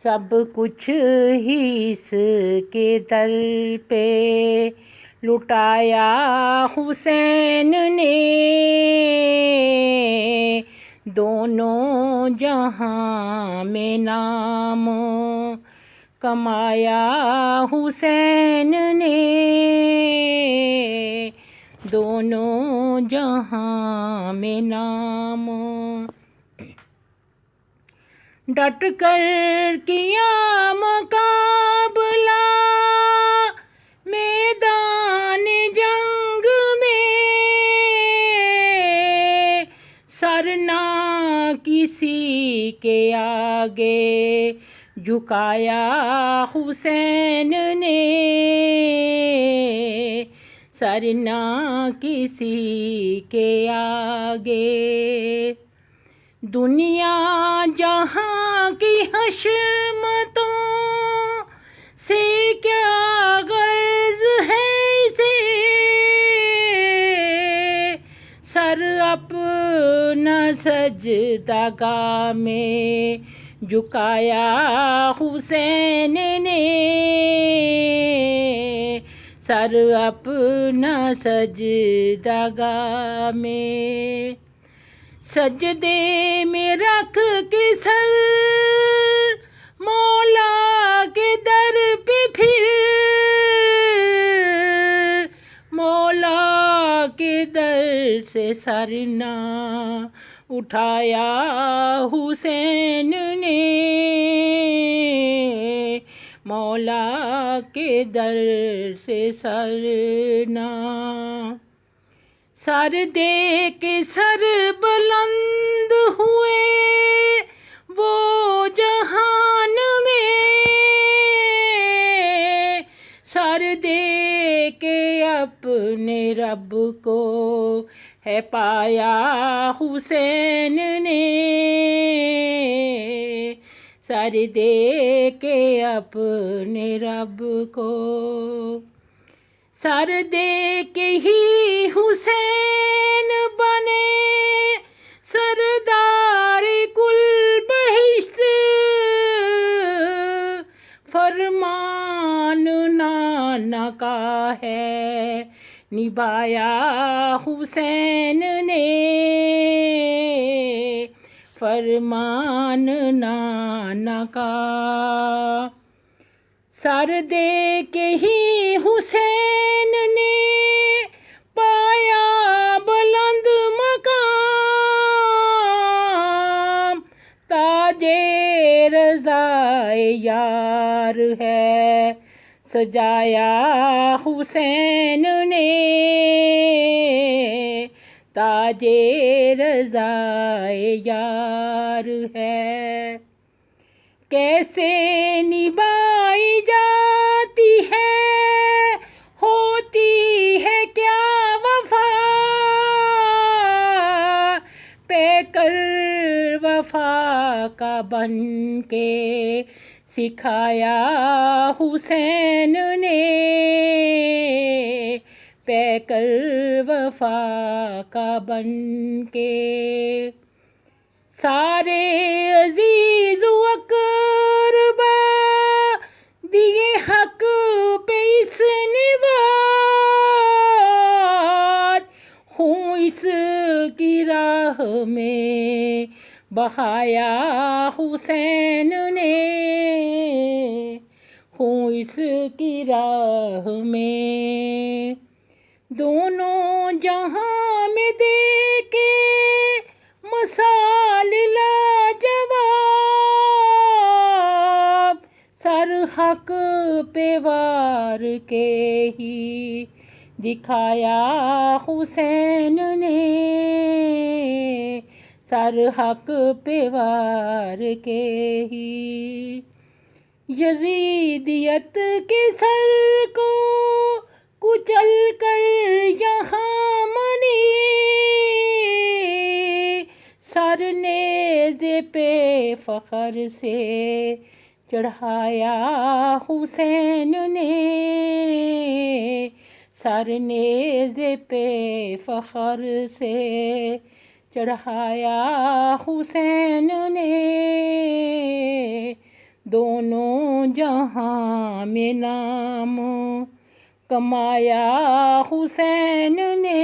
سب کچھ ہی اس کے در پہ لٹایا حسین نے، دونوں جہاں میں نام کمایا حسین نے، دونوں جہاں میں نام۔ ڈٹ کر کیا مقابلہ میدان جنگ میں، سر نہ کسی کے آگے جھکایا حسین نے، سر نہ کسی کے آگے۔ دنیا جہاں کی حشمتوں سے کیا غرض ہے اسے، سر اپنا سجدہ گاہ میں جھکایا حسین نے، سر اپنا سجدہ گاہ میں۔ سجدے میں رکھ کے سر مولا کے در پہ پھر، مولا کے در سے سر نہ اٹھایا حسین نے، مولا کے در سے سر نہ۔ سر دے کے سر بلند ہوئے وہ جہان میں، سر دے کے اپنے رب کو ہے پایا حسین نے، سر دے کے اپنے رب کو۔ سر دے کے ہی حسین بنے سردار کل بہشت، فرمان نانا کا ہے نبھایا حسین نے، فرمان نانا کا۔ سر دے کے ہی حسین نے پایا بلند مقام، تاج رضائے یار ہے سجایا حسین نے، تاج رضائے یار ہے۔ کیسے نبھائی جاتی ہے، ہوتی ہے کیا وفا، پیکر وفا کا بن کے سکھایا حسین نے، پیکر وفا کا بن کے۔ سارے عزیز و اقربا دیے حق پہ اس نے وار، خون اس کی راہ میں بہایا حسین نے، خون اس کی راہ میں۔ دونوں جہاں میں دے کے مثال لاجواب، سر حق پہ وار کے ہی دکھایا حسین نے، سر حق پہ وار کے ہی۔ یزیدیت کے سر کو کچل کر یہاں منی، سر نیزے پہ فخر سے چڑھایا حسین نے، سر نیزے پہ فخر سے چڑھایا حسین نے، دونوں جہاں میں نام کمایا حسین نے،